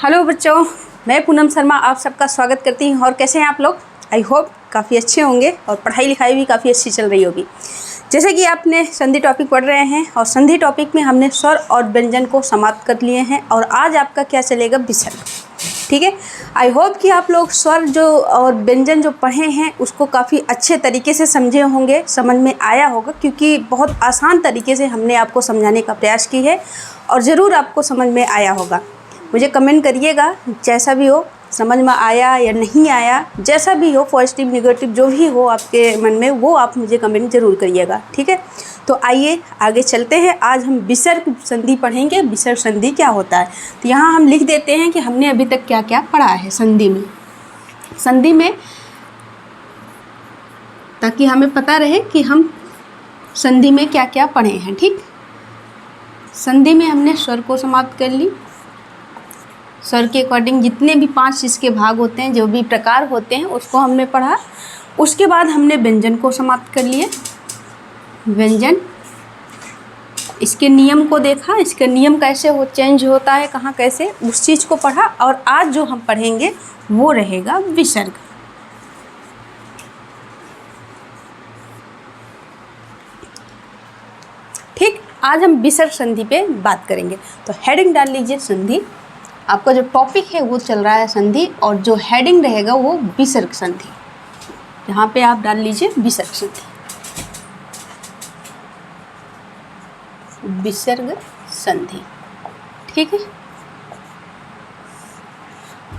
Hello बच्चों, मैं पूनम शर्मा आप सबका स्वागत करती हूँ। और कैसे हैं आप लोग? आई होप काफ़ी अच्छे होंगे और पढ़ाई लिखाई भी काफ़ी अच्छी चल रही होगी। जैसे कि आपने संधि टॉपिक पढ़ रहे हैं और संधि टॉपिक में हमने स्वर और व्यंजन को समाप्त कर लिए हैं और आज आपका क्या चलेगा, विसर्ग। ठीक है, आई होप कि आप लोग स्वर जो और व्यंजन जो पढ़े हैं उसको काफ़ी अच्छे तरीके से समझे होंगे, समझ में आया होगा, क्योंकि बहुत आसान तरीके से हमने आपको समझाने का प्रयास की है और ज़रूर आपको समझ में आया होगा। मुझे कमेंट करिएगा, जैसा भी हो, समझ में आया या नहीं आया, जैसा भी हो, पॉजिटिव नेगेटिव जो भी हो आपके मन में, वो आप मुझे कमेंट ज़रूर करिएगा। ठीक है, तो आइए आगे चलते हैं। आज हम विसर्ग संधि पढ़ेंगे। विसर्ग संधि क्या होता है, तो यहाँ हम लिख देते हैं कि हमने अभी तक क्या क्या पढ़ा है संधि में, ताकि हमें पता रहे कि हम संधि में क्या क्या पढ़े हैं। ठीक, संधि में हमने स्वर को समाप्त कर ली। स्वर के अकॉर्डिंग जितने भी 5 इसके भाग होते हैं, जो भी प्रकार होते हैं, उसको हमने पढ़ा। उसके बाद हमने व्यंजन को समाप्त कर लिए। व्यंजन, इसके नियम को देखा, इसका नियम कैसे चेंज होता है, कहाँ कैसे, उस चीज़ को पढ़ा। और आज जो हम पढ़ेंगे वो रहेगा विसर्ग। ठीक, आज हम विसर्ग संधि पे बात करेंगे। तो हेडिंग डाल लीजिए संधि। आपका जो टॉपिक है वो चल रहा है संधि और जो हेडिंग रहेगा वो विसर्ग संधि। यहाँ पे आप डाल लीजिए विसर्ग संधि। विसर्ग संधि, ठीक है।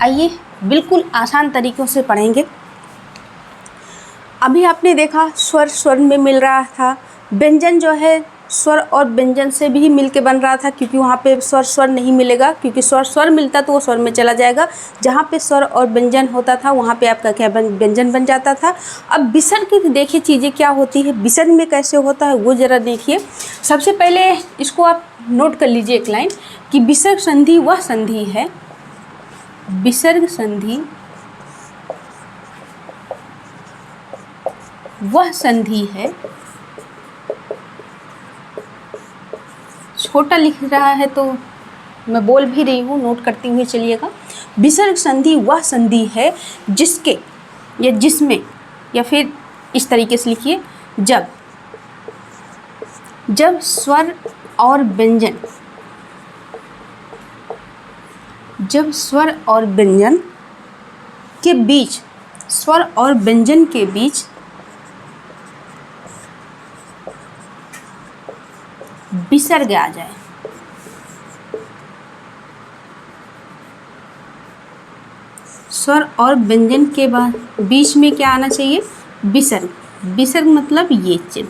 आइए बिल्कुल आसान तरीक़ों से पढ़ेंगे। अभी आपने देखा स्वर में मिल रहा था, व्यंजन जो है स्वर और व्यंजन से भी मिल के बन रहा था, क्योंकि वहाँ पे स्वर नहीं मिलेगा, क्योंकि स्वर मिलता तो वो स्वर में चला जाएगा। जहाँ पे स्वर और व्यंजन होता था वहाँ पे आपका क्या व्यंजन बन जाता था। अब विसर्ग की देखिए चीज़ें क्या होती है, विसर्ग में कैसे होता है वो ज़रा देखिए। सबसे पहले इसको आप नोट कर लीजिए एक लाइन, कि विसर्ग संधि वह संधि है, विसर्ग संधि वह संधि है, छोटा लिख रहा है तो मैं बोल भी रही हूँ, नोट करते हुए चलिएगा। विसर्ग संधि वह संधि है जिसके या जिसमें, या फिर इस तरीके से लिखिए, जब स्वर और व्यंजन, जब स्वर और व्यंजन के बीच, स्वर और व्यंजन के बीच विसर्ग आ जाए। स्वर और व्यंजन के बाद बीच में क्या आना चाहिए, विसर्ग। विसर्ग मतलब ये चिन्ह।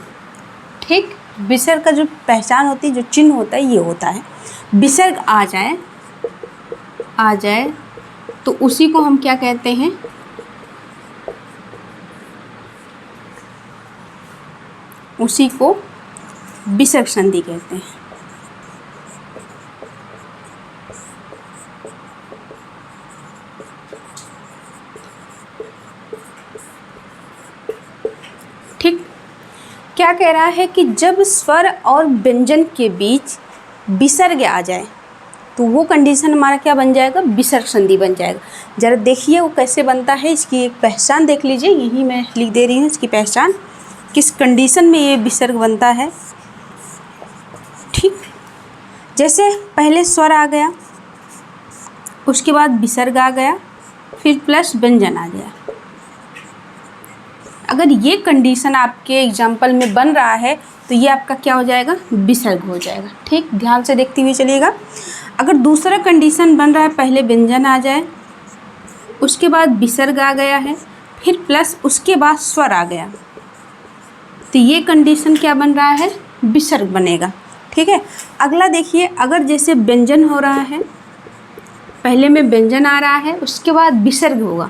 ठीक, विसर्ग का जो पहचान होती है, जो चिन्ह होता है, ये होता है। विसर्ग आ जाए तो उसी को हम क्या कहते हैं, उसी को विसर्ग संधि कहते हैं। ठीक, क्या कह रहा है कि जब स्वर और व्यंजन के बीच विसर्ग आ जाए तो वो कंडीशन हमारा क्या बन जाएगा, विसर्ग संधि बन जाएगा। जरा देखिए वो कैसे बनता है, इसकी एक पहचान देख लीजिए। यही मैं लिख दे रही हूँ इसकी पहचान, किस कंडीशन में ये विसर्ग बनता है। ठीक, जैसे पहले स्वर आ गया, उसके बाद विसर्ग आ गया, फिर प्लस व्यंजन आ गया। अगर ये कंडीशन आपके एग्जाम्पल में बन रहा है तो ये आपका क्या हो जाएगा, विसर्ग हो जाएगा। ठीक, ध्यान से देखते हुए चलिएगा। अगर दूसरा कंडीशन बन रहा है, पहले व्यंजन आ जाए, उसके बाद विसर्ग आ गया है, फिर प्लस उसके बाद स्वर आ गया, तो ये कंडीशन क्या बन रहा है, विसर्ग बनेगा। ठीक है, अगला देखिए, अगर जैसे व्यंजन हो रहा है, पहले में व्यंजन आ रहा है, उसके बाद विसर्ग होगा,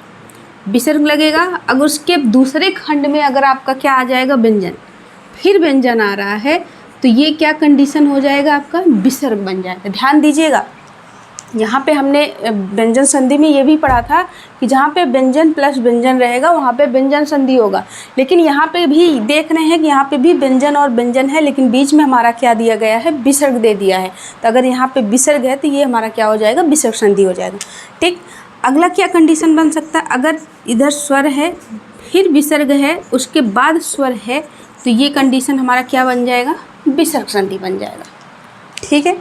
विसर्ग लगेगा। अगर उसके दूसरे खंड में अगर आपका क्या आ जाएगा, व्यंजन, फिर व्यंजन आ रहा है, तो ये क्या कंडीशन हो जाएगा, आपका विसर्ग बन जाएगा। ध्यान दीजिएगा, यहाँ पे हमने व्यंजन संधि में ये भी पढ़ा था कि जहाँ पे व्यंजन प्लस व्यंजन रहेगा वहाँ पे व्यंजन संधि होगा, लेकिन यहाँ पे भी देख रहे हैं कि यहाँ पे भी व्यंजन और व्यंजन है, लेकिन बीच में हमारा क्या दिया गया है, विसर्ग दे दिया है। तो अगर यहाँ पे विसर्ग है तो ये हमारा क्या हो जाएगा, विसर्ग संधि हो जाएगा। ठीक, अगला क्या कंडीशन बन सकता है, अगर इधर स्वर है फिर विसर्ग है उसके बाद स्वर है तो ये कंडीशन हमारा क्या बन जाएगा, विसर्ग संधि बन जाएगा। ठीक है,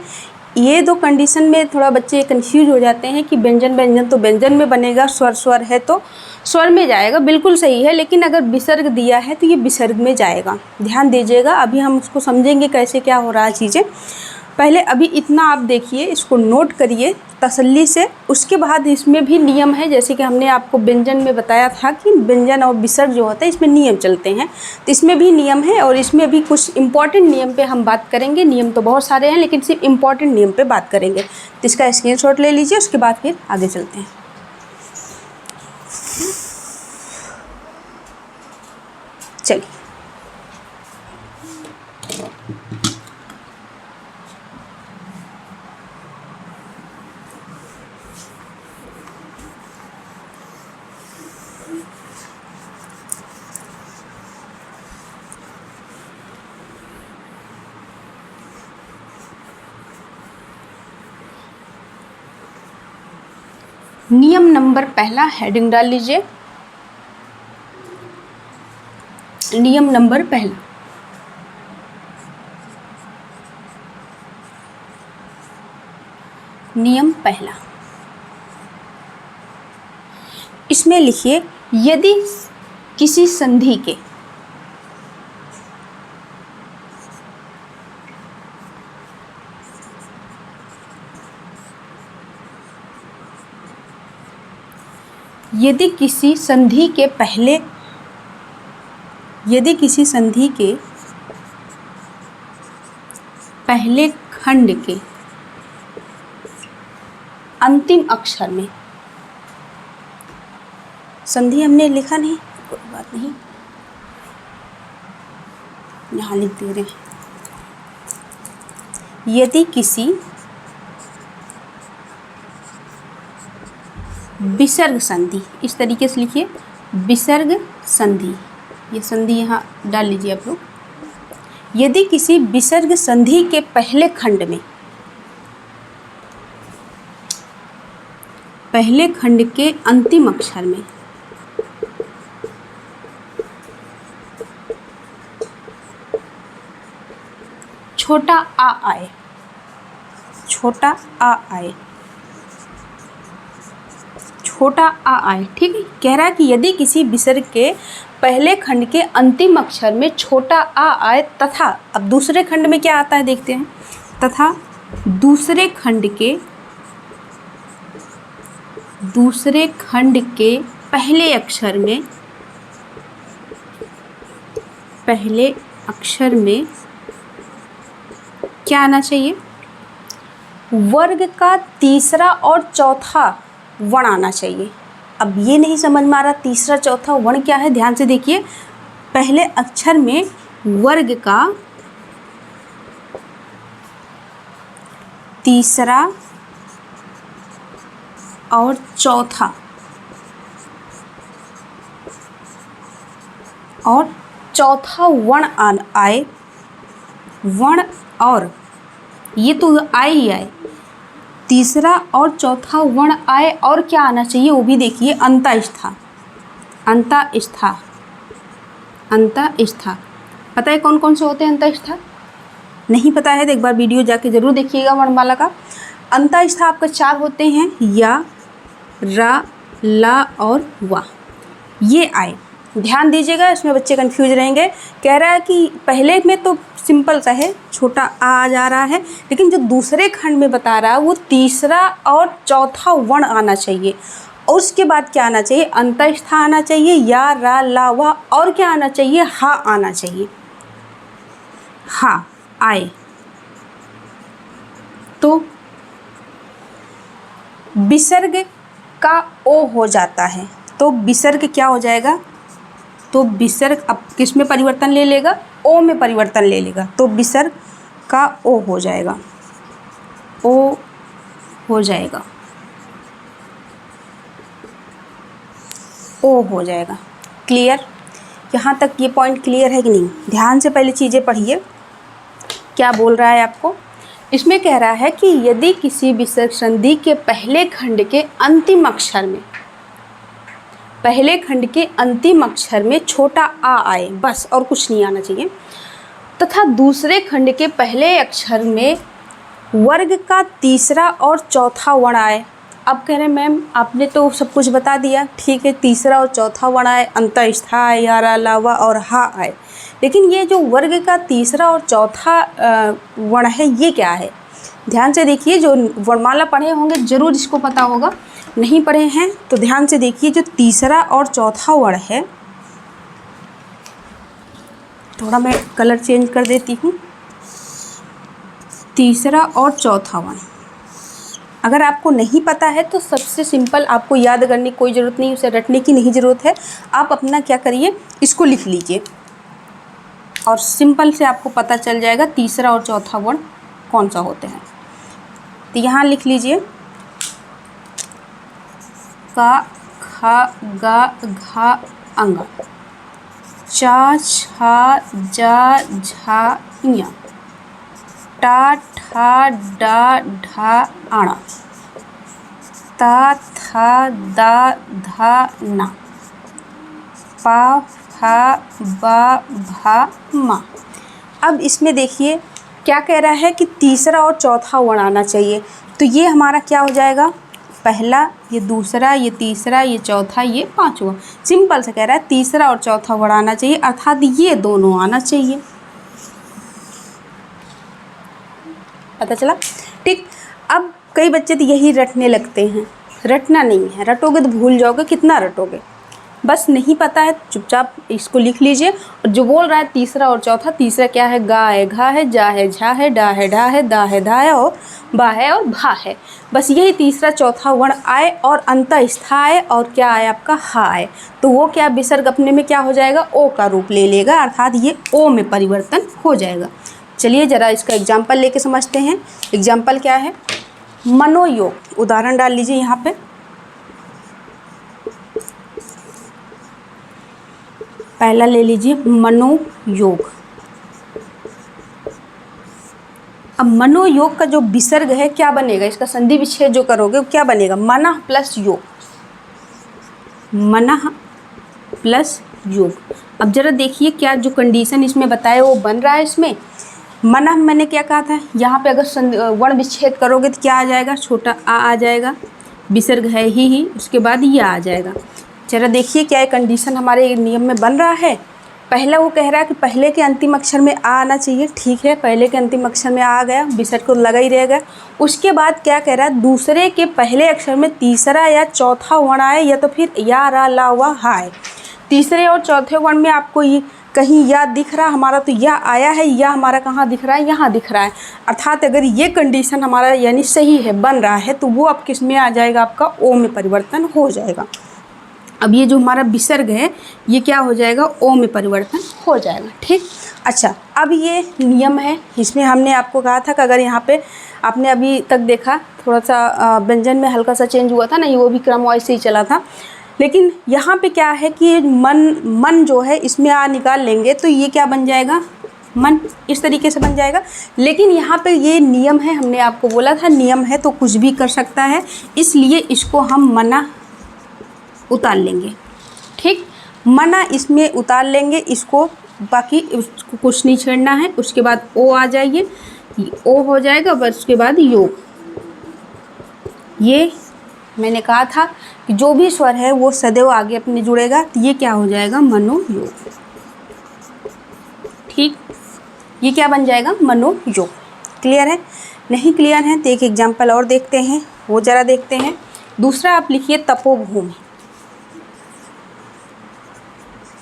ये दो कंडीशन में थोड़ा बच्चे कंफ्यूज हो जाते हैं कि व्यंजन व्यंजन तो व्यंजन में बनेगा, स्वर स्वर है तो स्वर में जाएगा, बिल्कुल सही है, लेकिन अगर विसर्ग दिया है तो ये विसर्ग में जाएगा। ध्यान दीजिएगा, अभी हम उसको समझेंगे कैसे क्या हो रहा है चीज़ें। पहले अभी इतना आप देखिए, इसको नोट करिए तसल्ली से, उसके बाद इसमें भी नियम है, जैसे कि हमने आपको व्यंजन में बताया था कि व्यंजन और विसर्ग जो होता है इसमें नियम चलते हैं, तो इसमें भी नियम है और इसमें भी कुछ इम्पॉर्टेंट नियम पे हम बात करेंगे। नियम तो बहुत सारे हैं लेकिन सिर्फ इम्पॉर्टेंट नियम पे बात करेंगे, तो इसका स्क्रीनशॉट ले लीजिए, उसके बाद फिर आगे चलते हैं। चलिए, नियम नंबर पहला हेडिंग डाल लीजिए। नियम नंबर पहला, नियम पहला, इसमें लिखिए यदि किसी संधि के यदि किसी संधि के पहले खंड के अंतिम अक्षर में, संधि हमने लिखा नहीं, कोई बात नहीं, यहाँ लिख दे रहे हैं, यदि किसी विसर्ग संधि, इस तरीके से लिखिए, विसर्ग संधि, ये संधि यहाँ डाल लीजिए आप लोग। यदि किसी विसर्ग संधि के पहले खंड में, पहले खंड के अंतिम अक्षर में छोटा आ आए, छोटा आ आए, छोटा आ आए, ठीक है, कह रहा है कि यदि किसी विसर्ग के पहले खंड के अंतिम अक्षर में छोटा आ आए तथा, अब दूसरे खंड में क्या आता है देखते हैं, तथा दूसरे खंड के पहले अक्षर में, पहले अक्षर में क्या आना चाहिए, वर्ग का तीसरा और चौथा वर्ण आना चाहिए। अब ये नहीं समझ में आ रहा तीसरा चौथा वर्ण क्या है, ध्यान से देखिए, पहले अक्षर में वर्ग का तीसरा और चौथा वर्ण आए, वर्ण, और ये तो आए ही आए, तीसरा और चौथा वर्ण आए, और क्या आना चाहिए वो भी देखिए, अंतःस्था, अंतःस्था, अंतःस्था। पता है कौन कौन से होते हैं अंतःस्था? नहीं पता है तो एक बार वीडियो जाके जरूर देखिएगा वर्णमाला का। अंतःस्था आपका 4 होते हैं, या, रा, ला और वा, ये आए। ध्यान दीजिएगा, इसमें बच्चे कंफ्यूज रहेंगे। कह रहा है कि पहले में तो सिंपल सा है, छोटा आ जा रहा है, लेकिन जो दूसरे खंड में बता रहा है वो तीसरा और चौथा वर्ण आना चाहिए, और उसके बाद क्या आना चाहिए, अंतःस्था आना चाहिए, या, रा, ला, वा, और क्या आना चाहिए, हा आना चाहिए, हा आए। तो विसर्ग का ओ हो जाता है, तो विसर्ग क्या हो जाएगा, तो विसर्ग अब किस में परिवर्तन ले लेगा, ओ में परिवर्तन ले लेगा, तो विसर्ग का ओ हो जाएगा, ओ हो जाएगा, ओ हो जाएगा। क्लियर? यहाँ तक ये पॉइंट क्लियर है कि नहीं? ध्यान से पहले चीज़ें पढ़िए, क्या बोल रहा है आपको। इसमें कह रहा है कि यदि किसी विसर्ग संधि के पहले खंड के अंतिम अक्षर में छोटा आ आए, बस और कुछ नहीं आना चाहिए, तथा दूसरे खंड के पहले अक्षर में वर्ग का तीसरा और चौथा वर्ण आए। अब कह रहे हैं मैम आपने तो सब कुछ बता दिया, ठीक है, तीसरा और चौथा वर्ण आए, अंतःस्थ आए, यारा लावा और हा आए, लेकिन ये जो वर्ग का तीसरा और चौथा वर्ण है ये क्या है? ध्यान से देखिए, जो वर्णमाला पढ़े होंगे ज़रूर इसको पता होगा, नहीं पढ़े हैं तो ध्यान से देखिए। जो तीसरा और चौथा वर्ण है, थोड़ा मैं कलर चेंज कर देती हूँ। तीसरा और चौथा वर्ण अगर आपको नहीं पता है तो सबसे सिंपल, आपको याद करने की कोई ज़रूरत नहीं, उसे रटने की नहीं ज़रूरत है। आप अपना क्या करिए, इसको लिख लीजिए और सिंपल से आपको पता चल जाएगा तीसरा और चौथा वर्ण कौन सा होते हैं। तो यहाँ लिख लीजिए का, खा, गा, घा, अंगा, चा, छा, जा, झा, इया, टा, ठा, डा, ढा, आना, ता, था, दा, धा, ना, पा, फा, बा, भा, मा। अब इसमें देखिए क्या कह रहा है कि तीसरा और चौथा वर्ण आना चाहिए, तो ये हमारा क्या हो जाएगा, पहला, ये दूसरा, ये तीसरा, ये चौथा, ये पांचवा। सिंपल से कह रहा है तीसरा और चौथा वर्ण आना चाहिए, अर्थात ये दोनों आना चाहिए। पता चला? ठीक। अब कई बच्चे तो यही रटने लगते हैं, रटना नहीं है, रटोगे तो भूल जाओगे, कितना रटोगे। बस नहीं पता है चुपचाप इसको लिख लीजिए। और जो बोल रहा है तीसरा और चौथा, तीसरा क्या है, गा है, घा है, जा है, झा है, डा है, ढा है, दा है, धा है और बा है और भा है। बस यही तीसरा चौथा वर्ण आए और अंतःस्थ आए और क्या आए आपका, हा आए, तो वो क्या विसर्ग अपने में क्या हो जाएगा, ओ का रूप ले लेगा, अर्थात ये ओ में परिवर्तन हो जाएगा। चलिए ज़रा इसका एग्जाम्पल लेके समझते हैं। एग्जाम्पल क्या है, मनोयोग। उदाहरण डाल लीजिए यहाँ पे, पहला ले लीजिए मनोयोग। अब मनोयोग का जो विसर्ग है क्या बनेगा, इसका संधि विच्छेद जो करोगे क्या बनेगा, मनः प्लस योग, मनः प्लस योग। अब जरा देखिए क्या जो कंडीशन इसमें बताए वो बन रहा है। इसमें मनः मैंने क्या कहा था, यहाँ पे अगर वर्ण विच्छेद करोगे तो क्या आ जाएगा, छोटा आ जाएगा, विसर्ग है ही, उसके बाद ये आ जाएगा। जरा देखिए क्या कंडीशन हमारे नियम में बन रहा है। पहला वो कह रहा है कि पहले के अंतिम अक्षर में आ आना चाहिए, ठीक है, पहले के अंतिम अक्षर में आ गया, विसर्ग को लगा ही रहेगा। उसके बाद क्या कह रहा है, दूसरे के पहले अक्षर में तीसरा या चौथा वर्ण आए, या तो फिर या, रा, ला, वा, हा आए। तीसरे और चौथे वर्ण में आपको ये कहीं या दिख रहा, हमारा तो या आया है, या हमारा कहाँ दिख रहा है, यहाँ दिख रहा है, अर्थात अगर ये कंडीशन हमारा यानी सही है, बन रहा है, तो वो अब किस में आ जाएगा, आपका ओ में परिवर्तन हो जाएगा। अब ये जो हमारा विसर्ग है ये क्या हो जाएगा, ओ में परिवर्तन हो जाएगा। ठीक, अच्छा, अब ये नियम है, इसमें हमने आपको कहा था कि अगर यहाँ पे आपने अभी तक देखा थोड़ा सा व्यंजन में हल्का सा चेंज हुआ था ना, ये वो भी क्रम ऐसे ही चला था, लेकिन यहाँ पे क्या है कि मन जो है इसमें आ निकाल लेंगे तो ये क्या बन जाएगा, मन, इस तरीके से बन जाएगा। लेकिन यहाँ पे ये नियम है, हमने आपको बोला था नियम है तो कुछ भी कर सकता है, इसलिए इसको हम मना उतार लेंगे। ठीक, मना इसमें उतार लेंगे इसको, बाकी उसको कुछ नहीं छेड़ना है। उसके बाद ओ आ जाइए, ओ हो जाएगा, बस उसके बाद योग। ये मैंने कहा था कि जो भी स्वर है वो सदैव आगे अपने जुड़ेगा, तो ये क्या हो जाएगा, मनोयोग। ठीक, ये क्या बन जाएगा, मनोयोग। क्लियर है? नहीं क्लियर है तो एक एग्जाम्पल और देखते हैं, वो ज़रा देखते हैं। दूसरा आप लिखिए तपोभूमि।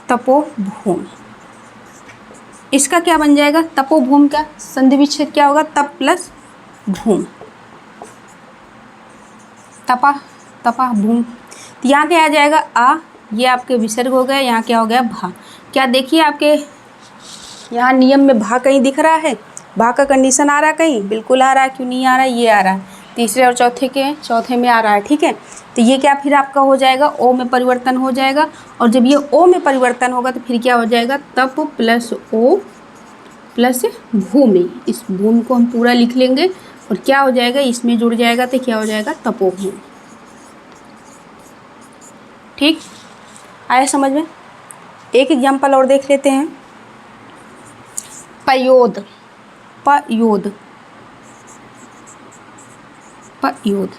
तपोभूमि, इसका क्या बन जाएगा, तपोभूमि का संधि विच्छेद क्या होगा, तप प्लस भूम, तपा, तपा भूम। तो यहाँ क्या आ जाएगा, आ, ये आपके विसर्ग हो गया, यहाँ क्या हो गया, भा। क्या देखिए आपके यहाँ नियम में भा कहीं दिख रहा है, भा का कंडीशन आ रहा है कहीं, बिल्कुल आ रहा है, क्यों नहीं आ रहा है, ये आ रहा है। तीसरे और चौथे में आ रहा है, ठीक है। तो ये क्या फिर आपका हो जाएगा, ओ में परिवर्तन हो जाएगा, और जब ये ओ में परिवर्तन होगा तो फिर क्या हो जाएगा, तप प्लस ओ प्लस भूमि। इस भूमि को हम पूरा लिख लेंगे और क्या हो जाएगा, इसमें जुड़ जाएगा तो क्या हो जाएगा, तपोभूमि। ठीक, आया समझ में। एक एग्जाम्पल और देख लेते हैं, पयोद। पयोद पयोद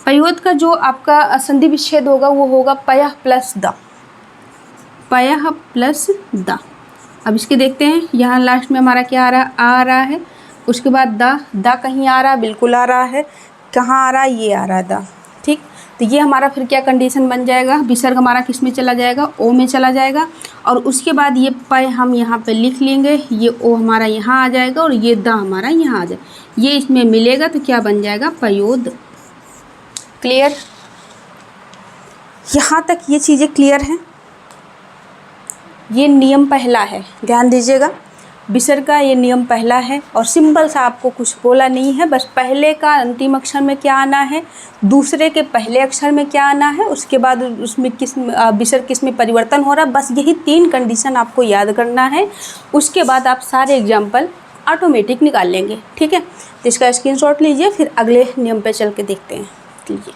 पयोद का जो आपका संधि विच्छेद होगा वो होगा पयः प्लस द। पयः प्लस द। अब इसके देखते हैं, यहाँ लास्ट में हमारा क्या आ रहा है, उसके बाद द कहीं आ रहा है, बिल्कुल आ रहा है, कहाँ आ रहा है, ये आ रहा है द। ठीक, तो ये हमारा फिर क्या कंडीशन बन जाएगा, विसर्ग हमारा किस में चला जाएगा, ओ में चला जाएगा, और उसके बाद ये पय हम यहाँ पे लिख लेंगे, ये ओ हमारा यहाँ आ जाएगा और ये द हमारा यहाँ आ जाएगा, ये इसमें मिलेगा तो क्या बन जाएगा, पयोद। क्लियर, यहाँ तक ये चीज़ें क्लियर हैं। ये नियम पहला है, ध्यान दीजिएगा, विसर्ग का ये नियम पहला है, और सिंपल सा, आपको कुछ बोला नहीं है, बस पहले का अंतिम अक्षर में क्या आना है, दूसरे के पहले अक्षर में क्या आना है, उसके बाद उसमें किस विसर्ग किस में परिवर्तन हो रहा है, बस यही 3 कंडीशन आपको याद करना है। उसके बाद आप सारे एग्जाम्पल ऑटोमेटिक निकाल लेंगे, ठीक है। तो इसका स्क्रीनशॉट लीजिए, फिर अगले नियम पर चल के देखते हैं। लीजिए,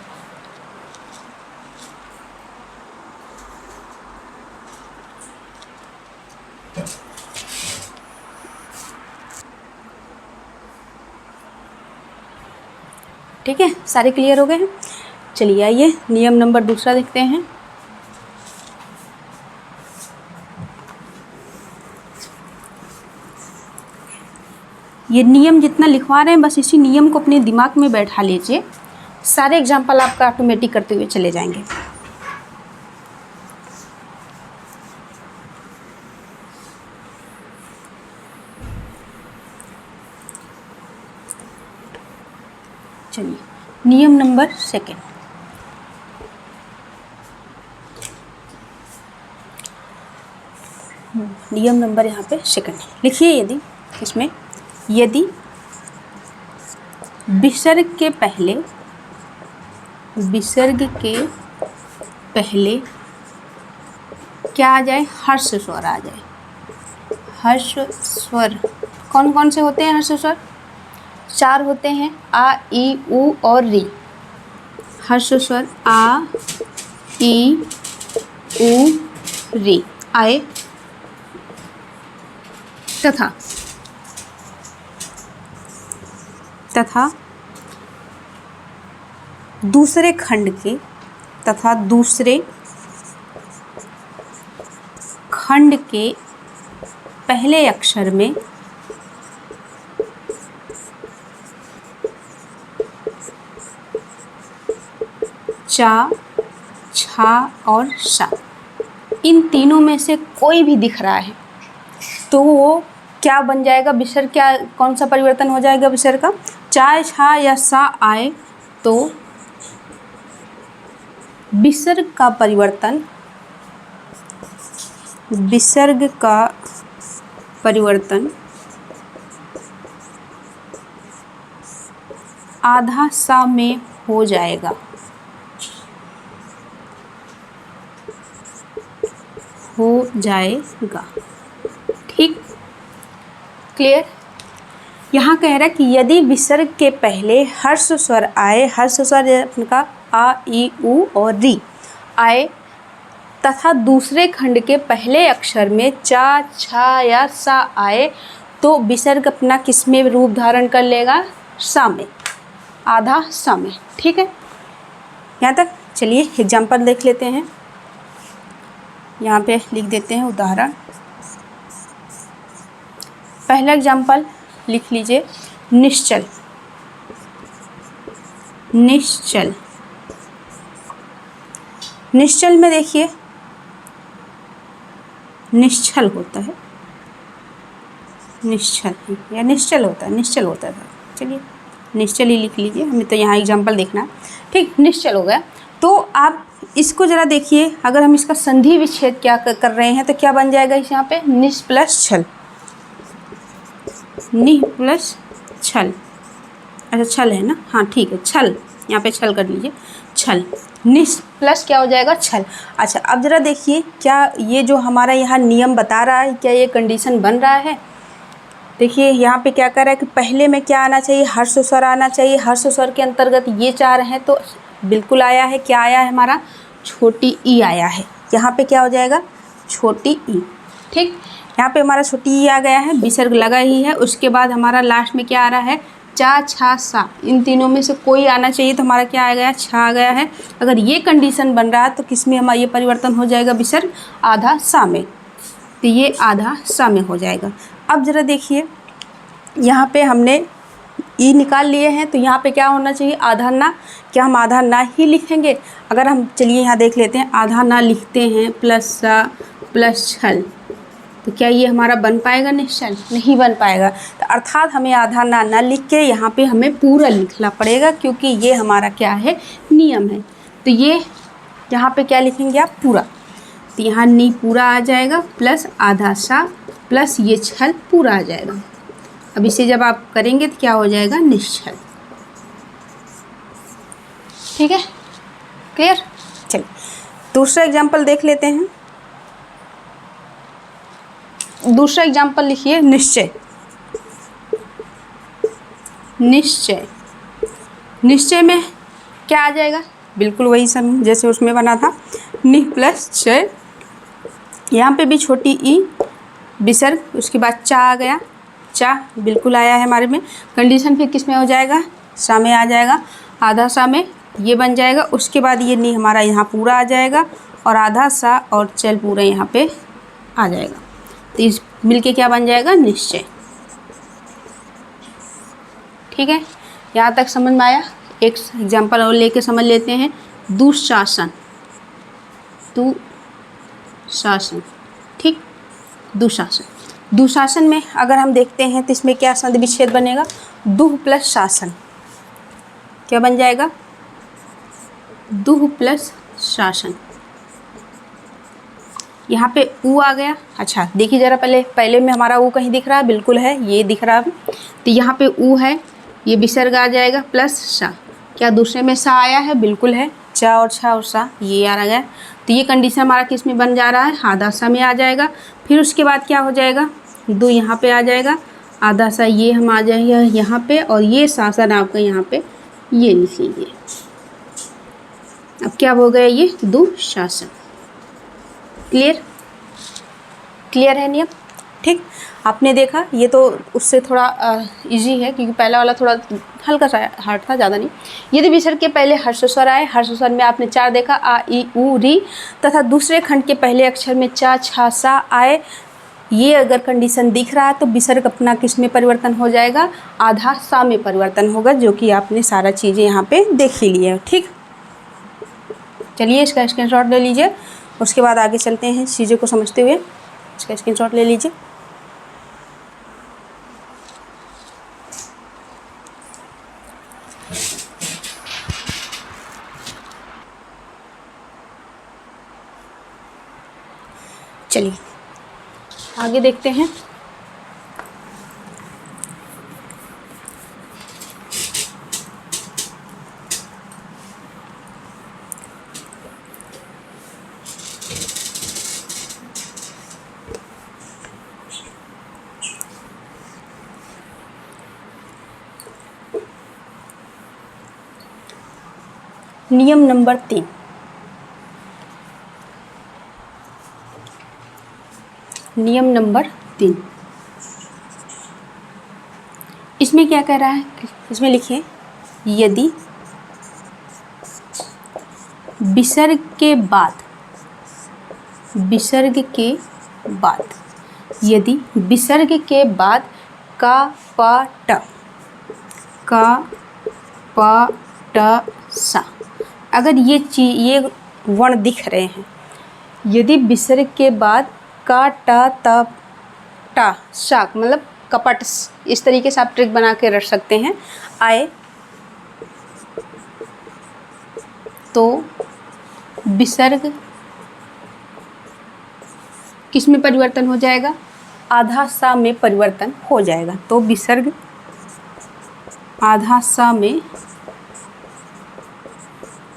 ठीक है, सारे क्लियर हो गए हैं। चलिए आइए नियम नंबर दूसरा देखते हैं। ये नियम जितना लिखवा रहे हैं, बस इसी नियम को अपने दिमाग में बैठा लीजिए, सारे एग्जाम्पल आपका ऑटोमेटिक करते हुए चले जाएंगे। चलिए, नियम नंबर सेकेंड, नियम नंबर यहाँ पे सेकंड लिखिए। यदि विसर्ग के पहले क्या आ जाए, हर्ष स्वर आ जाए। हर्ष स्वर कौन कौन से होते हैं, हर्ष स्वर 4 होते हैं, आ, ई, उ और री। हर्ष स्वर आ, ई, उ, री आए, तथा दूसरे खंड के पहले अक्षर में चा, छा और सा, इन तीनों में से कोई भी दिख रहा है तो वो क्या बन जाएगा, विसर्ग क्या, कौन सा परिवर्तन हो जाएगा विसर्ग का, चा, छा या सा आए तो विसर्ग का परिवर्तन आधा सा में हो जाएगा। ठीक, क्लियर। यहाँ कह रहा है कि यदि विसर्ग के पहले हर्ष स्वर आए, हर्ष स्वर का आ, ई, उ और री आए, तथा दूसरे खंड के पहले अक्षर में चा, छा या सा आए तो विसर्ग अपना किस में रूप धारण कर लेगा, सा में, आधा सा में। ठीक है, यहाँ तक। चलिए एग्जाम्पल देख लेते हैं, यहाँ पे लिख देते हैं उदाहरण। पहला एग्जाम्पल लिख लीजिए, निश्चल। निश्चल में देखिए, निश्चल होता है, निश्चल या निश्चल होता था। चलिए निश्चल ही लिख लीजिए, हमें तो यहाँ एग्जाम्पल देखना है। ठीक, निश्चल हो गया। तो आप इसको ज़रा देखिए, अगर हम इसका संधि विच्छेद क्या कर रहे हैं तो क्या बन जाएगा इस यहाँ पे, निश प्लस छल, निह प्लस छल। अच्छा छल है ना, हाँ ठीक है, छल, यहाँ पे छल कर लीजिए, छल, निश प्लस क्या हो जाएगा, छल। अच्छा अब ज़रा देखिए, क्या ये जो हमारा यहाँ नियम बता रहा है, क्या ये कंडीशन बन रहा है? देखिए यहाँ पे क्या कर रहा है कि पहले में क्या आना चाहिए, हर्ष स्वर आना चाहिए। हर्ष स्वर के अंतर्गत ये चार हैं तो बिल्कुल आया है, क्या आया है हमारा, छोटी ई आया है। यहाँ पे क्या हो जाएगा, छोटी ई, ठीक। यहाँ पे हमारा छोटी ई आ गया है, विसर्ग लगा ही है। उसके बाद हमारा लास्ट में क्या आ रहा है, चा छा सा, इन तीनों में से कोई आना चाहिए तो हमारा क्या आ गया, छा आ गया है। अगर ये कंडीशन बन रहा है तो किस में हमारा ये परिवर्तन हो जाएगा, विसर्ग आधा सा में, तो ये आधा सा में हो जाएगा। अब ज़रा देखिए यहाँ पे हमने ई निकाल लिए हैं तो यहाँ पे क्या होना चाहिए, आधा ना। क्या हम आधा ना ही लिखेंगे? अगर हम चलिए यहाँ देख लेते हैं, आधा ना लिखते हैं प्लस सा प्लस छल, तो क्या ये हमारा बन पाएगा निश्चल? नहीं बन पाएगा। तो अर्थात हमें आधा ना लिख के यहाँ पे हमें पूरा लिखना पड़ेगा, क्योंकि ये हमारा क्या है, नियम है। तो ये यहाँ पे क्या लिखेंगे आप, पूरा। तो यहाँ नी पूरा आ जाएगा प्लस आधा सा प्लस ये छल पूरा आ जाएगा। अब इसे जब आप करेंगे तो क्या हो जाएगा, निश्चल। ठीक है, क्लियर? चलिए दूसरा एग्जाम्पल देख लेते हैं। दूसरा एग्जाम्पल लिखिए, निश्चय। निश्चय, निश्चय में क्या आ जाएगा, बिल्कुल वही सब जैसे उसमें बना था, नि प्लस चय। यहाँ पे भी छोटी ई, विसर्ग, उसके बाद चा आ गया, चा बिल्कुल आया है हमारे में। कंडीशन फिर किस में हो जाएगा, सा में आ जाएगा, आधा सा में ये बन जाएगा। उसके बाद ये नी हमारा यहाँ पूरा आ जाएगा और आधा सा और चल पूरा यहाँ पे आ जाएगा। तो इस मिलके क्या बन जाएगा, निश्चय। ठीक है, यहाँ तक समझ में आया? एक एग्जाम्पल और लेके समझ लेते हैं, दुशासन। दुशासन, ठीक, दुशासन। दुशासन में अगर हम देखते हैं तो इसमें क्या संधि विच्छेद बनेगा, दुह प्लस शासन, क्या बन जाएगा, दुह प्लस शासन। यहाँ पे ऊ आ गया। अच्छा देखिए ज़रा, पहले में हमारा ऊ कहीं दिख रहा है, बिल्कुल है, ये दिख रहा है। तो यहाँ पे ऊ है, ये विसर्ग आ जाएगा प्लस सा। क्या दूसरे में सा आया है, बिल्कुल है, चा और छा और सा ये आ गया। तो ये कंडीशन हमारा किस में बन जा रहा है, आधा सा में आ जाएगा। फिर उसके बाद क्या हो जाएगा, दो यहाँ पे आ जाएगा, आधा सा ये हम आ जाएगा यहाँ पे, और ये शासन आपका यहाँ पे ये लिख लीजिए। अब क्या हो गया, ये दुशासन। क्लियर? क्लियर है नियम? ठीक, आपने देखा ये तो उससे थोड़ा इजी है, क्योंकि पहला वाला थोड़ा हल्का सा हार्ड था, ज़्यादा नहीं। यदि विसर्ग के पहले हर्ष स्वर आए, हर्ष स्वर में आपने चार देखा, आ ई उ री, तथा दूसरे खंड के पहले अक्षर में चा छा सा आए, ये अगर कंडीशन दिख रहा है तो विसर्ग अपना किस में परिवर्तन हो जाएगा, आधा सा में परिवर्तन होगा, जो कि आपने सारा चीज़ें यहाँ पे देख ही ली है। ठीक, चलिए इसका स्क्रीनशॉट ले लीजिए, उसके बाद आगे चलते हैं चीज़ों को समझते हुए। इसका स्क्रीनशॉट ले लीजिए। चलिए आगे देखते हैं। नियम नंबर 3, नियम नंबर 3, इसमें क्या कह रहा है, इसमें लिखिए, यदि विसर्ग के बाद, विसर्ग के बाद, यदि विसर्ग के बाद का प ट सा, अगर ये वर्ण दिख रहे हैं, यदि विसर्ग के बाद का टा त टा सा, मतलब कपट, इस तरीके से आप ट्रिक बना के रख सकते हैं, आए, तो विसर्ग किस में परिवर्तन हो जाएगा, आधा सा में परिवर्तन हो जाएगा। तो विसर्ग आधा सा में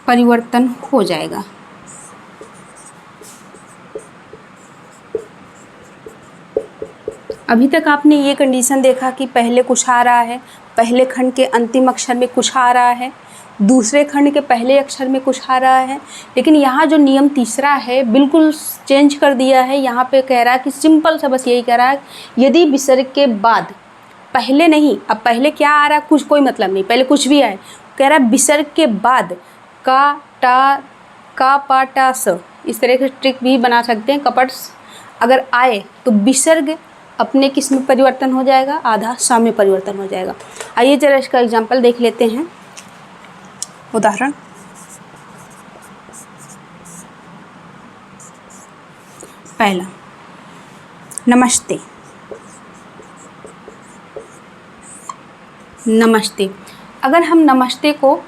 परिवर्तन हो जाएगा। अभी तक आपने ये कंडीशन देखा कि पहले कुछ आ रहा है, पहले खंड के अंतिम अक्षर में कुछ आ रहा है, दूसरे खंड के पहले अक्षर में कुछ आ रहा है। लेकिन यहाँ जो नियम तीसरा है बिल्कुल चेंज कर दिया है। यहाँ पे कह रहा है कि सिंपल सा बस यही कह रहा है, यदि विसर्ग के बाद, पहले नहीं, अब पहले क्या आ रहा है कुछ कोई मतलब नहीं, पहले कुछ भी आए, कह रहा है विसर्ग के बाद का, टा, का, पा, टा, स, इस तरह के ट्रिक भी बना सकते हैं। कपट अगर आए तो विसर्ग अपने किस में परिवर्तन हो जाएगा, आधा सा में परिवर्तन हो जाएगा। आइए जरा इसका एग्जाम्पल देख लेते हैं। उदाहरण, पहला नमस्ते। नमस्ते, अगर हम नमस्ते को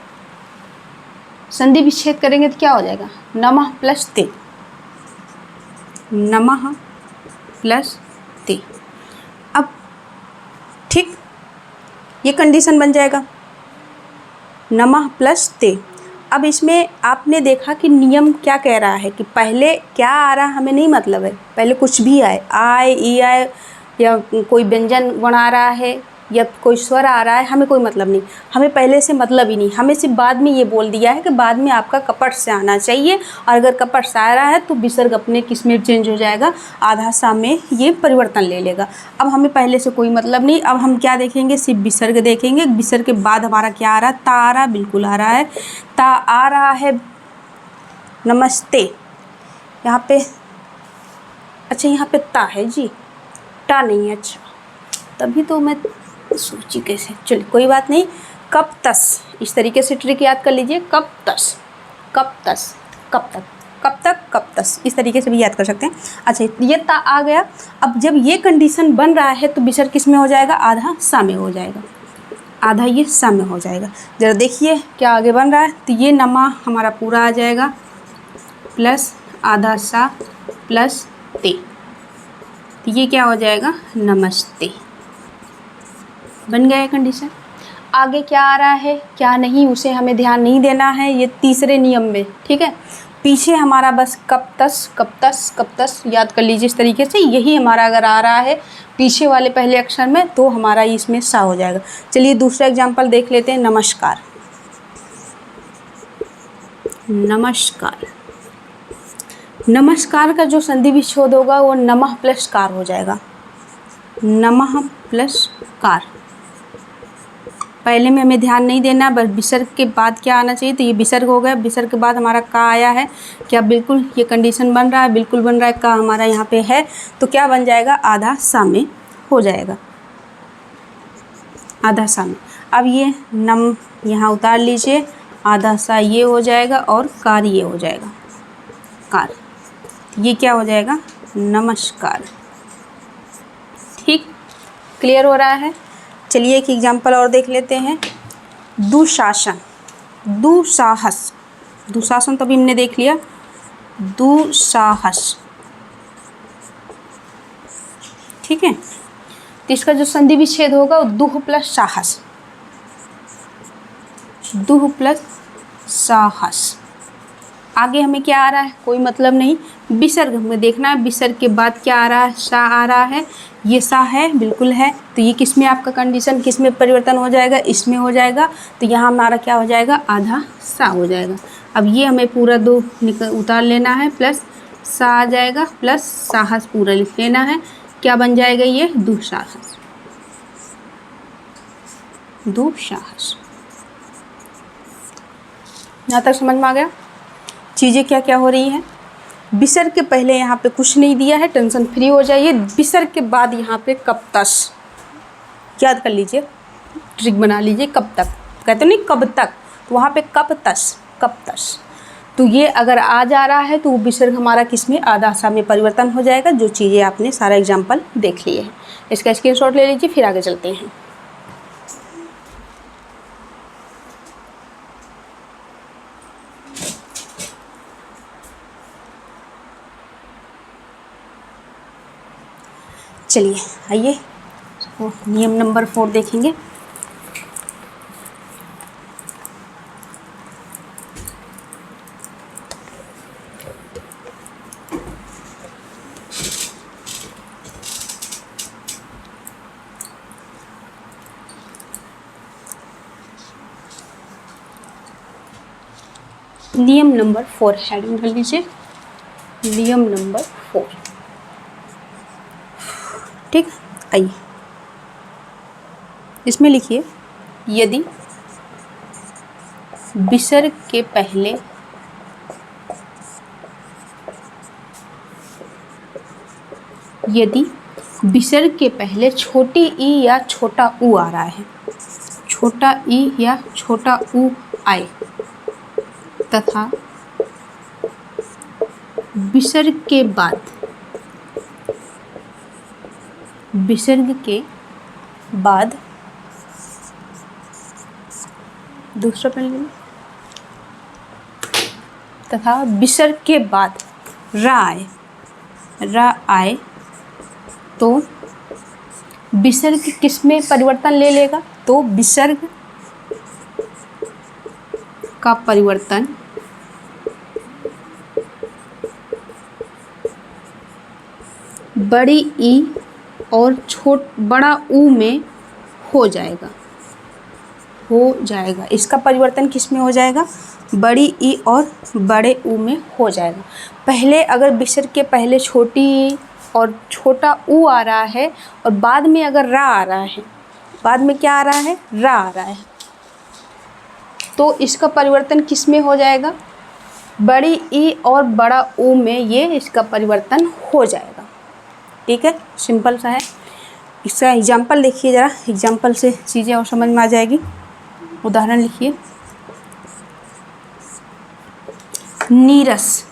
संधि विच्छेद करेंगे तो क्या हो जाएगा, नमः प्लस ते, नमः प्लस ते। अब ठीक ये कंडीशन बन जाएगा, नमः प्लस ते। अब इसमें आपने देखा कि नियम क्या कह रहा है कि पहले क्या आ रहा है हमें नहीं मतलब है, पहले कुछ भी आए, ई आए, या कोई व्यंजन वर्ण आ रहा है या कोई स्वर आ रहा है, हमें कोई मतलब नहीं, हमें पहले से मतलब ही नहीं, हमें सिर्फ बाद में ये बोल दिया है कि बाद में आपका कपट से आना चाहिए, और अगर कपट से आ रहा है तो विसर्ग अपने किस में चेंज हो जाएगा, आधा सा में ये परिवर्तन ले लेगा। अब हमें पहले से कोई मतलब नहीं, अब हम क्या देखेंगे, सिर्फ विसर्ग देखेंगे। विसर्ग के बाद हमारा क्या आ रहा है, ता आ रहा है, बिल्कुल आ रहा है, ता आ रहा है। नमस्ते, यहाँ पे, अच्छा यहाँ पे ता है जी, टा नहीं है, अच्छा तभी तो मैं सोची कैसे, चलिए कोई बात नहीं। कब तस, इस तरीके से ट्रिक याद कर लीजिए, कब तस, कब तस, कब तक, कब तक, कब तस, इस तरीके से भी याद कर सकते हैं। अच्छा ये ता आ गया। अब जब ये कंडीशन बन रहा है तो विसर्ग किस में हो जाएगा, आधा सा में हो जाएगा, आधा ये सा में हो जाएगा। ज़रा देखिए क्या आगे बन रहा है, तो ये नमा हमारा पूरा आ जाएगा प्लस आधा सा प्लस ते, तो ये क्या हो जाएगा, नमस्ते, बन गया है कंडीशन। आगे क्या आ रहा है क्या नहीं उसे हमें ध्यान नहीं देना है, ये तीसरे नियम में, ठीक है। पीछे हमारा बस कब तस, कब तस, कब तस याद कर लीजिए इस तरीके से, यही हमारा अगर आ रहा है पीछे वाले पहले अक्षर में तो हमारा इसमें सा हो जाएगा। चलिए दूसरा एग्जाम्पल देख लेते हैं, नमस्कार। नमस्कार, नमस्कार का जो संधि विच्छेद होगा वो नमः प्लस कार हो जाएगा, नमः प्लस कार। पहले में हमें ध्यान नहीं देना, बस विसर्ग के बाद क्या आना चाहिए, तो ये विसर्ग हो गया, विसर्ग के बाद हमारा का आया है, क्या बिल्कुल ये कंडीशन बन रहा है, बिल्कुल बन रहा है, का हमारा यहाँ पे है, तो क्या बन जाएगा, आधा सा में हो जाएगा, आधा सा में। अब ये नम यहाँ उतार लीजिए, आधा सा ये हो जाएगा और कार ये हो जाएगा, कार, ये क्या हो जाएगा, नमस्कार। ठीक, क्लियर हो रहा है। चलिए एक एग्जाम्पल और देख लेते हैं, दुशासन, दुसाहस, दुशासन तो अभी हमने देख लिया, दुसाहस, ठीक है। तो इसका जो संधि विच्छेद होगा वो दुह प्लस साहस, दुह प्लस साहस। आगे हमें क्या आ रहा है कोई मतलब नहीं, विसर्ग हमें देखना है, विसर्ग के बाद क्या आ रहा है, सा आ रहा है, ये सा है, बिल्कुल है, तो ये किस में आपका कंडीशन किस में परिवर्तन हो जाएगा, इसमें हो जाएगा, तो यहाँ हमारा क्या हो जाएगा, आधा सा हो जाएगा। अब ये हमें पूरा दो उतार लेना है, प्लस सा आ जाएगा, प्लस साहस पूरा लिख लेना है, क्या बन जाएगा ये, दुसाहस, दुसाहस। यहाँ तक समझ में आ गया चीज़ें क्या क्या हो रही हैं। विसर्ग के पहले यहाँ पे कुछ नहीं दिया है, टेंशन फ्री हो जाइए। विसर्ग के बाद यहाँ पे कब तस याद कर लीजिए, ट्रिक बना लीजिए, कब तक कहते नहीं कब तक, तो वहाँ पे कब तस, कब तस, तो ये अगर आ जा रहा है तो वो विसर्ग हमारा किस में, आधा सा में परिवर्तन हो जाएगा। जो चीज़ें आपने सारा एग्जाम्पल देख लिए हैं, इसका स्क्रीनशॉट ले लीजिए, फिर आगे चलते हैं। चलिए आइए नियम नंबर 4 देखेंगे। नियम नंबर 4 हेडिंग कर लीजिए, नियम नंबर 4। ठीक, आइए इसमें लिखिए, यदि विसर्ग के पहले छोटी ई या छोटा ऊ आ रहा है, छोटा ई या छोटा ऊ आए तथा विसर्ग के बाद दूसरा पहले तथा विसर्ग के बाद रा आए तो विसर्ग किस में परिवर्तन ले लेगा? तो विसर्ग का परिवर्तन बड़ी ई और बड़ा ऊ में हो जाएगा। इसका परिवर्तन किस में हो जाएगा? बड़ी ई और बड़े ऊ में हो जाएगा। पहले अगर विसर्ग के पहले छोटी ई और छोटा ऊ आ रहा है और बाद में अगर रा आ रहा है, बाद में क्या आ रहा है? रा आ रहा है, तो इसका परिवर्तन किस में हो जाएगा? बड़ी ई और बड़ा ऊ में ये इसका परिवर्तन हो जाएगा। ठीक है, सिंपल सा है। इसका एग्जाम्पल देखिए ज़रा, एग्जाम्पल से चीज़ें और समझ में आ जाएगी। उदाहरण लिखिए, नीरस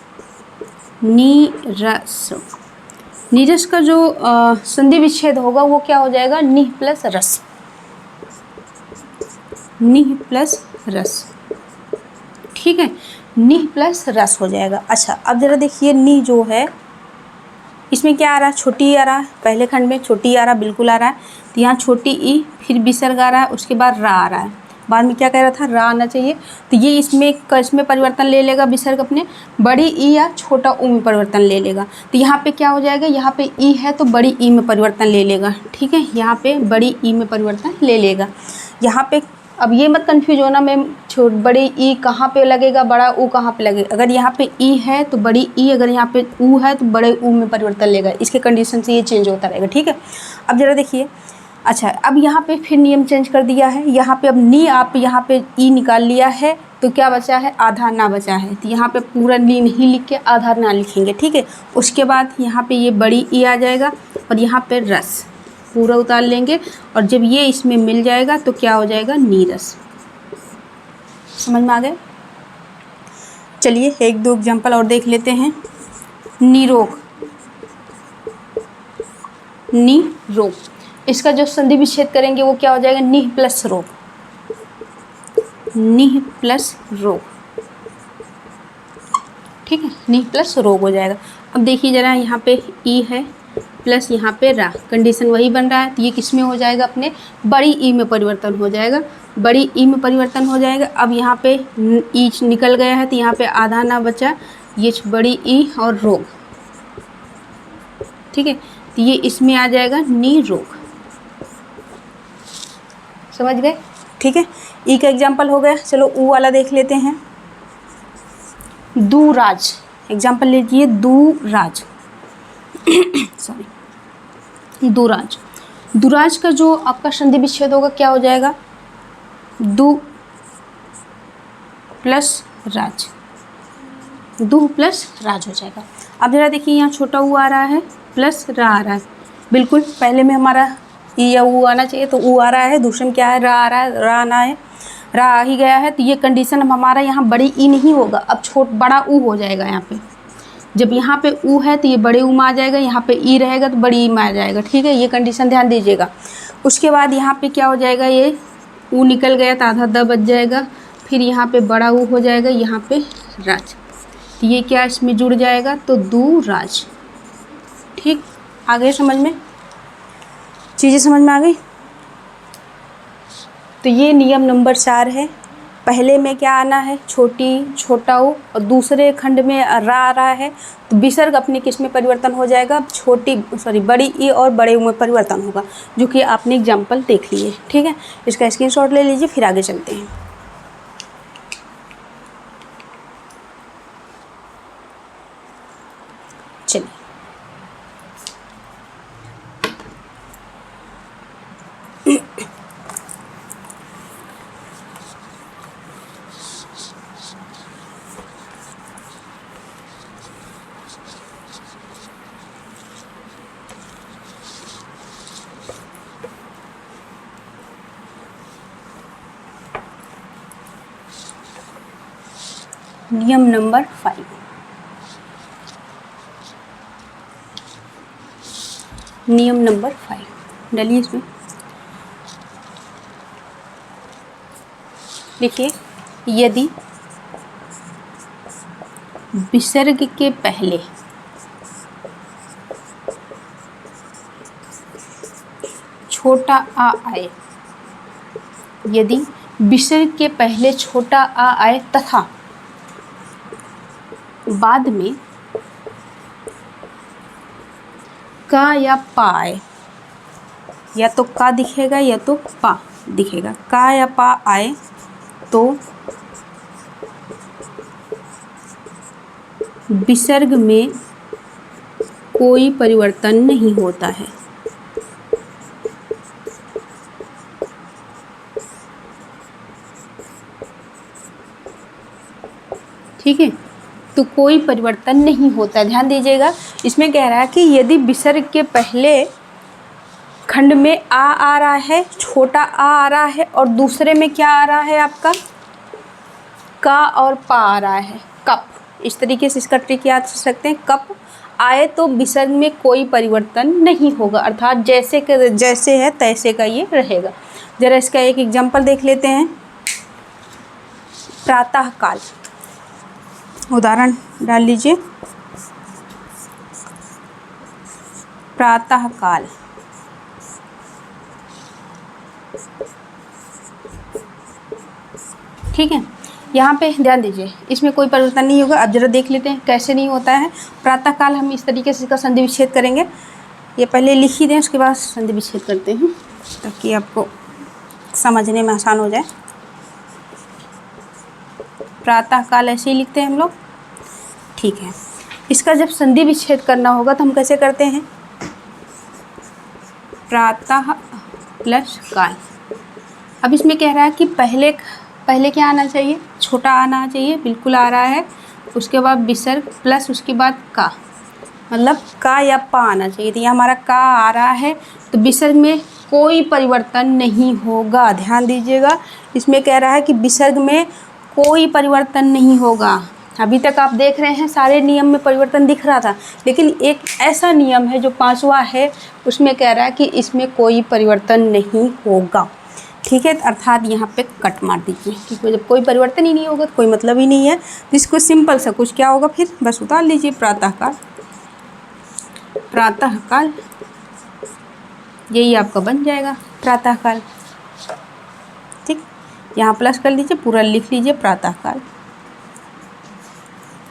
का जो संधि विच्छेद होगा वो क्या हो जाएगा? निह प्लस रस। ठीक है, निह प्लस रस हो जाएगा। अच्छा, अब जरा देखिए, निह जो है इसमें क्या आ रहा है? छोटी ई आ रहा है, पहले खंड में छोटी ई आ रहा है, बिल्कुल आ रहा है। तो यहाँ छोटी ई, फिर विसर्ग आ रहा है, उसके बाद रा आ रहा है। बाद में क्या कह रहा था? रा आना चाहिए। तो ये इसमें परिवर्तन ले लेगा विसर्ग अपने, बड़ी ई या छोटा ऊ में परिवर्तन ले लेगा। तो यहाँ पे क्या हो जाएगा? यहाँ पे ई है तो बड़ी ई में परिवर्तन ले लेगा। ठीक है, यहाँ पे बड़ी ई में परिवर्तन ले लेगा। यहाँ पे अब ये मत कंफ्यूज होना मैम, बड़ी ई कहाँ पे लगेगा, बड़ा ऊ कहाँ पे लगेगा। अगर यहाँ पे ई है तो बड़ी ई, अगर यहाँ पे ऊ है तो बड़े ऊ में परिवर्तन लेगा। इसके कंडीशन से ये चेंज होता रहेगा। ठीक है, अब जरा देखिए, अच्छा अब यहाँ पे फिर नियम चेंज कर दिया है। यहाँ पे अब नी आप यहाँ पे ई निकाल लिया है तो क्या बचा है? आधा ना बचा है। तो यहाँ पे पूरा नी नहीं लिख के आधा ना लिखेंगे। ठीक है, उसके बाद यहाँ पे ये बड़ी ई आ जाएगा और यहाँ पे रस पूरा उतार लेंगे और जब ये इसमें मिल जाएगा तो क्या हो जाएगा? नीरस। समझ में आ गए? चलिए एक दो एग्जाम्पल और देख लेते हैं। निरोग, इसका जो संधि विच्छेद करेंगे वो क्या हो जाएगा? निह प्लस रोग। ठीक है, निह प्लस रोग हो जाएगा। अब देखिए जरा, यहाँ पे ई है प्लस यहाँ पे रा, कंडीशन वही बन रहा है। तो ये किस में हो जाएगा? अपने बड़ी ई में परिवर्तन हो जाएगा। अब यहाँ पे ई निकल गया है तो यहाँ पे आधा ना बचा, ये बड़ी ई और रोग। ठीक है, तो ये इसमें आ जाएगा निरोग। समझ गए? ठीक है, ई का एग्जाम्पल हो गया। चलो ऊ वाला देख लेते हैं। दुराज, एग्जाम्पल लीजिए, दुराज। दुराज का जो आपका संधि विच्छेद होगा क्या हो जाएगा? दु प्लस राज हो जाएगा। अब जरा देखिए, यहाँ छोटा ऊ आ रहा है प्लस रा आ रहा है। बिल्कुल पहले में हमारा ई या ऊ आना चाहिए तो ऊ आ रहा है, दूसरे में क्या है? रा आ रहा है, रा आना है, रा आ ही गया है। तो ये कंडीशन हमारा यहाँ बड़ी ई नहीं होगा, अब बड़ा ऊ हो जाएगा। यहाँ पे जब यहाँ पे ऊ है तो ये बड़े ऊ में आ जाएगा, यहाँ पे ई रहेगा तो बड़ी ई में आ जाएगा। ठीक है, ये कंडीशन ध्यान दीजिएगा। उसके बाद यहाँ पे क्या हो जाएगा? ये ऊ निकल गया तो आधा द बच जाएगा, फिर यहाँ पे बड़ा ऊ हो जाएगा, यहाँ पे राज। तो ये क्या इसमें जुड़ जाएगा? तो दुराज। ठीक, आ गए समझ में? चीज़ें समझ में आ गई? तो ये नियम नंबर 4 है। पहले में क्या आना है? छोटा ऊ, और दूसरे खंड में रा आ रहा है तो विसर्ग अपने किस में परिवर्तन हो जाएगा? बड़ी ई और बड़े ऊ में परिवर्तन होगा, जो कि आपने एग्जाम्पल देख लिए। ठीक है, इसका स्क्रीनशॉट ले लीजिए, फिर आगे चलते हैं। नियम नंबर 5। नियम नंबर 5 डालिए इसमें, लिखिए यदि विसर्ग के पहले छोटा आ आए, यदि विसर्ग के पहले छोटा आ आए तथा बाद में का या पा आए, या तो का दिखेगा या तो पा दिखेगा, का या पा आए तो विसर्ग में कोई परिवर्तन नहीं होता है। ठीक है, तो कोई परिवर्तन नहीं होता। ध्यान दीजिएगा, इसमें कह रहा है कि यदि विसर्ग के पहले खंड में आ रहा है, छोटा आ रहा है, और दूसरे में क्या आ रहा है आपका का और पा आ रहा है, कप, इस तरीके से इसका ट्रिक याद कर सकते हैं। कप आए तो विसर्ग में कोई परिवर्तन नहीं होगा, अर्थात जैसे है तैसे का ये रहेगा। जरा इसका एक एग्जाम्पल देख लेते हैं। प्रातःकाल, उदाहरण डाल लीजिए। प्रातःकाल, ठीक है, यहाँ पे ध्यान दीजिए, इसमें कोई परिवर्तन नहीं होगा। अब जरा देख लेते हैं कैसे नहीं होता है। प्रातःकाल हम इस तरीके से इसका संधि विच्छेद करेंगे। ये पहले लिख ही दें, उसके बाद संधि विच्छेद करते हैं ताकि आपको समझने में आसान हो जाए। प्रातःकाल ऐसे ही लिखते हैं हम लोग, ठीक है। इसका जब संधि विच्छेद करना होगा तो हम कैसे करते हैं, प्रातः प्लस काल। अब इसमें कह रहा है कि पहले क्या आना चाहिए, छोटा आना चाहिए, बिल्कुल आ रहा है। उसके बाद विसर्ग प्लस उसके बाद का, मतलब का या पा आना चाहिए। तो ये हमारा का आ रहा है, तो विसर्ग में कोई परिवर्तन नहीं होगा। ध्यान दीजिएगा, इसमें कह रहा है कि विसर्ग में कोई परिवर्तन नहीं होगा। अभी तक आप देख रहे हैं सारे नियम में परिवर्तन दिख रहा था, लेकिन एक ऐसा नियम है जो 5वां है, उसमें कह रहा है कि इसमें कोई परिवर्तन नहीं होगा। ठीक है, अर्थात यहाँ पे कट मार दीजिए, क्योंकि जब कोई परिवर्तन ही नहीं होगा तो कोई मतलब ही नहीं है। तो इसको सिंपल सा कुछ क्या होगा, फिर बस उतार लीजिए। प्रातःकाल, प्रातःकाल यही आपका बन जाएगा प्रातःकाल। ठीक, यहाँ प्लस कर लीजिए, पूरा लिख लीजिए प्रातःकाल,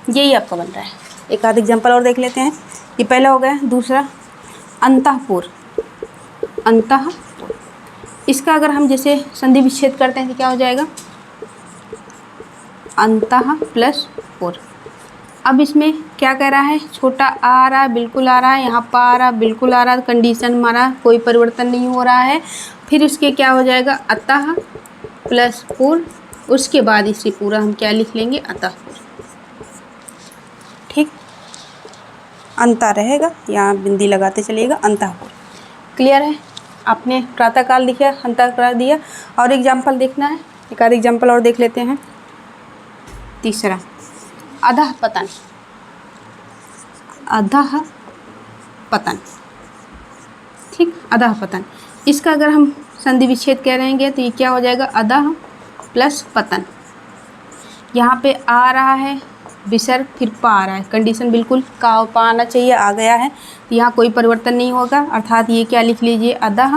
यही आपका बन रहा है। एक आध एग्जाम्पल और देख लेते हैं। ये पहला हो गया। दूसरा अंतःपुर, अंतःपुर, इसका अगर हम जैसे संधि विच्छेद करते हैं तो क्या हो जाएगा, अंतः प्लस पुर। अब इसमें क्या कह रहा है, छोटा आ रहा है, बिल्कुल आ रहा है, यहाँ पा आ रहा, बिल्कुल आ रहा, कंडीशन हमारा कोई परिवर्तन नहीं हो रहा है। फिर उसके क्या हो जाएगा, अतः प्लस पुर, उसके बाद इसे पूरा हम क्या लिख लेंगे, अतःपुर। ठीक, अंता रहेगा, यहाँ बिंदी लगाते चलिएगा, अंतःपुर। क्लियर है, आपने प्रातःकाल लिखा, अंतःकाल दिया। और एग्जाम्पल देखना है, एक आध एग्जाम्पल और देख लेते हैं। तीसरा अधः पतन, अधः पतन, ठीक, अधः पतन। इसका अगर हम संधि विच्छेद कह रहेंगे तो ये क्या हो जाएगा, अधः प्लस पतन। यहाँ पे आ रहा है विसर्ग, फिर पा आ रहा है, कंडीशन बिल्कुल का और पा आना चाहिए, आ गया है, तो यहाँ कोई परिवर्तन नहीं होगा। अर्थात ये क्या लिख लीजिए, अधः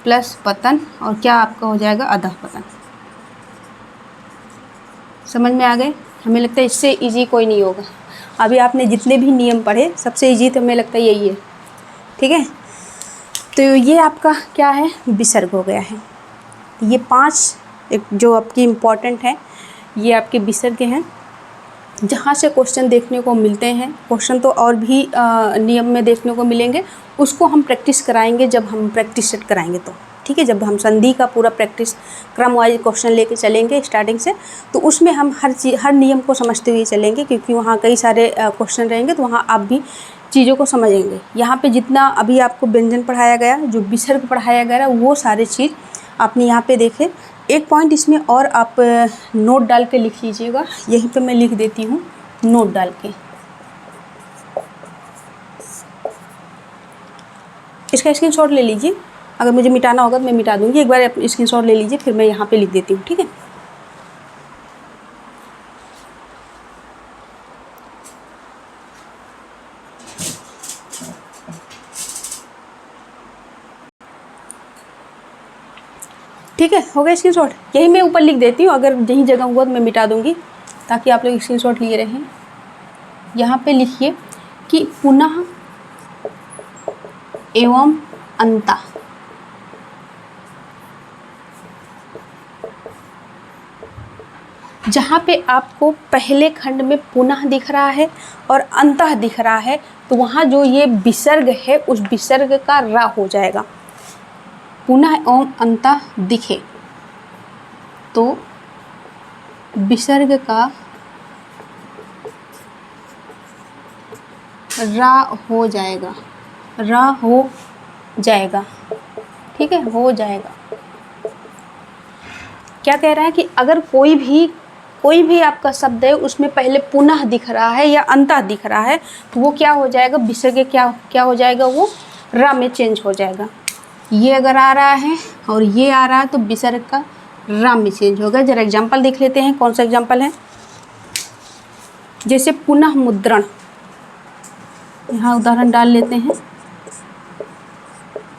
प्लस पतन, और क्या आपका हो जाएगा, अधः पतन। समझ में आ गए? हमें लगता है इससे इजी कोई नहीं होगा। अभी आपने जितने भी नियम पढ़े सबसे इजी तो हमें लगता है यही है। ठीक है, तो ये आपका क्या है, विसर्ग हो गया है। ये 5 एक जो आपकी इम्पॉर्टेंट है, ये आपके विसर्ग हैं, जहाँ से क्वेश्चन देखने को मिलते हैं। क्वेश्चन तो और भी नियम में देखने को मिलेंगे, उसको हम प्रैक्टिस कराएंगे जब हम प्रैक्टिस सेट कराएंगे तो। ठीक है, जब हम संधि का पूरा प्रैक्टिस क्रम वाइज क्वेश्चन लेके चलेंगे स्टार्टिंग से, तो उसमें हम हर नियम को समझते हुए चलेंगे, क्योंकि वहाँ कई सारे क्वेश्चन रहेंगे, तो वहाँ आप भी चीज़ों को समझेंगे। यहाँ पे जितना अभी आपको व्यंजन पढ़ाया गया, जो विसर्ग पढ़ाया गया, वो सारी चीज़ आपने यहाँ पे देखे, एक पॉइंट इसमें और आप नोट डाल के लिख लीजिएगा, यहीं पे मैं लिख देती हूँ नोट डाल के। इसका स्क्रीनशॉट ले लीजिए, अगर मुझे मिटाना होगा तो मैं मिटा दूँगी। एक बार स्क्रीनशॉट ले लीजिए, फिर मैं यहाँ पे लिख देती हूँ, ठीक है। ठीक है, हो गया स्क्रीनशॉट। यही मैं ऊपर लिख देती हूँ, अगर यही जगह हुआ तो मैं मिटा दूँगी ताकि आप लोग स्क्रीनशॉट लिए रहें। यहाँ पे लिखिए कि पुनः एवं अंतः। जहाँ पे आपको पहले खंड में पुनः दिख रहा है और अंतः दिख रहा है, तो वहाँ जो ये विसर्ग है उस विसर्ग का रा हो जाएगा। पुनः एवं अंतः दिखे तो विसर्ग का रा हो जाएगा, रा हो जाएगा, ठीक है, हो जाएगा। क्या कह रहा है कि अगर कोई भी आपका शब्द है उसमें पहले पुनः दिख रहा है या अंतः दिख रहा है, तो वो क्या हो जाएगा, विसर्ग क्या हो जाएगा, वो रा में चेंज हो जाएगा। ये अगर आ रहा है और ये आ रहा है तो विसर्ग का रा में चेंज होगा। जरा एग्जाम्पल देख लेते हैं, कौन सा एग्जाम्पल है। जैसे पुनः मुद्रण, यहाँ उदाहरण डाल लेते हैं,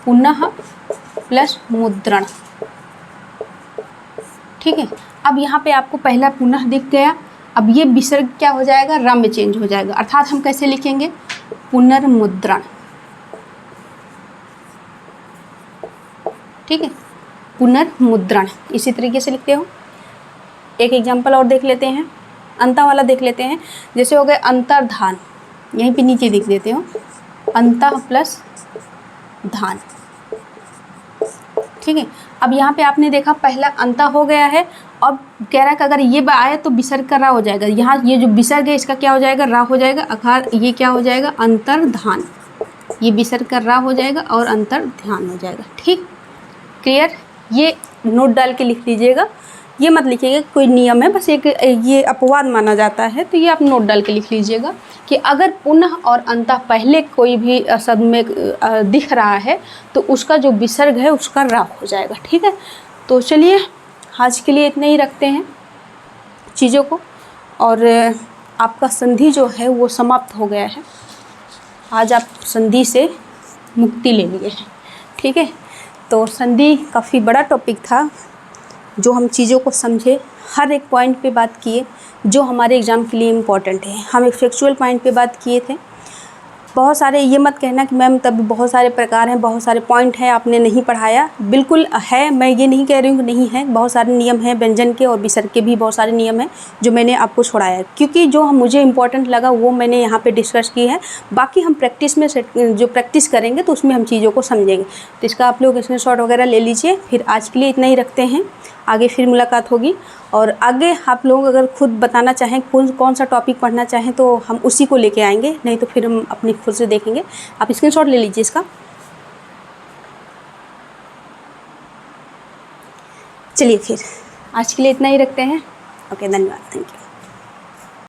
पुनः प्लस मुद्रण, ठीक है। अब यहाँ पे आपको पहला पुनः दिख गया, अब ये विसर्ग क्या हो जाएगा, रा में चेंज हो जाएगा। अर्थात हम कैसे लिखेंगे, पुनर्मुद्रण, ठीक है, पुनर्मुद्रण इसी तरीके से लिखते हो। एक एग्जाम्पल और देख लेते हैं, अंतः वाला देख लेते हैं। जैसे हो गए अंतर्धान, यहीं पे नीचे लिख देते हो, अंतः प्लस धान, ठीक है। अब यहाँ पे आपने देखा पहला अंतः हो गया है, अब कह रहा है कि अगर ये आए तो विसर्ग का रा हो जाएगा। यहाँ ये जो विसर्ग है इसका क्या हो जाएगा, रा हो जाएगा। अर्थात ये क्या हो जाएगा, अंतर्धान, ये विसर्ग का रा हो जाएगा और अंतर्ध्यान हो जाएगा, ठीक, क्लियर। ये नोट डाल के लिख लीजिएगा, ये मत लिखिएगा कोई नियम है, बस एक ये अपवाद माना जाता है, तो ये आप नोट डाल के लिख लीजिएगा कि अगर पुनः और अंतः पहले कोई भी शब्द में दिख रहा है तो उसका जो विसर्ग है उसका रा हो जाएगा, ठीक है। तो चलिए आज के लिए इतना ही रखते हैं चीज़ों को, और आपका संधि जो है वो समाप्त हो गया है। आज आप संधि से मुक्ति ले लिए हैं, ठीक है। तो संधि काफ़ी बड़ा टॉपिक था, जो हम चीज़ों को समझे, हर एक पॉइंट पे बात किए जो हमारे एग्ज़ाम के लिए इम्पॉर्टेंट है। हम एक फैक्चुअल पॉइंट पे बात किए थे। बहुत सारे, ये मत कहना कि मैम तब बहुत सारे प्रकार हैं, बहुत सारे पॉइंट हैं, आपने नहीं पढ़ाया। बिल्कुल है, मैं ये नहीं कह रही हूँ कि नहीं है, बहुत सारे नियम हैं, व्यंजन के और विसर्ग के भी बहुत सारे नियम हैं जो मैंने आपको छोड़ाया, क्योंकि जो मुझे इम्पोर्टेंट लगा वो मैंने यहाँ पे डिस्कस की है। बाकी हम प्रैक्टिस में जो प्रैक्टिस करेंगे तो उसमें हम चीज़ों को समझेंगे। तो इसका आप लोग स्क्रीनशॉट वगैरह ले लीजिए। फिर आज के लिए इतना ही रखते हैं, आगे फिर मुलाकात होगी। और आगे आप लोग अगर खुद बताना चाहें कौन सा टॉपिक पढ़ना चाहें तो हम उसी को लेके आएंगे, नहीं तो फिर हम अपनी खुद से देखेंगे। आप स्क्रीनशॉट ले लीजिए इसका। चलिए फिर आज के लिए इतना ही रखते हैं। ओके, धन्यवाद, थैंक यू।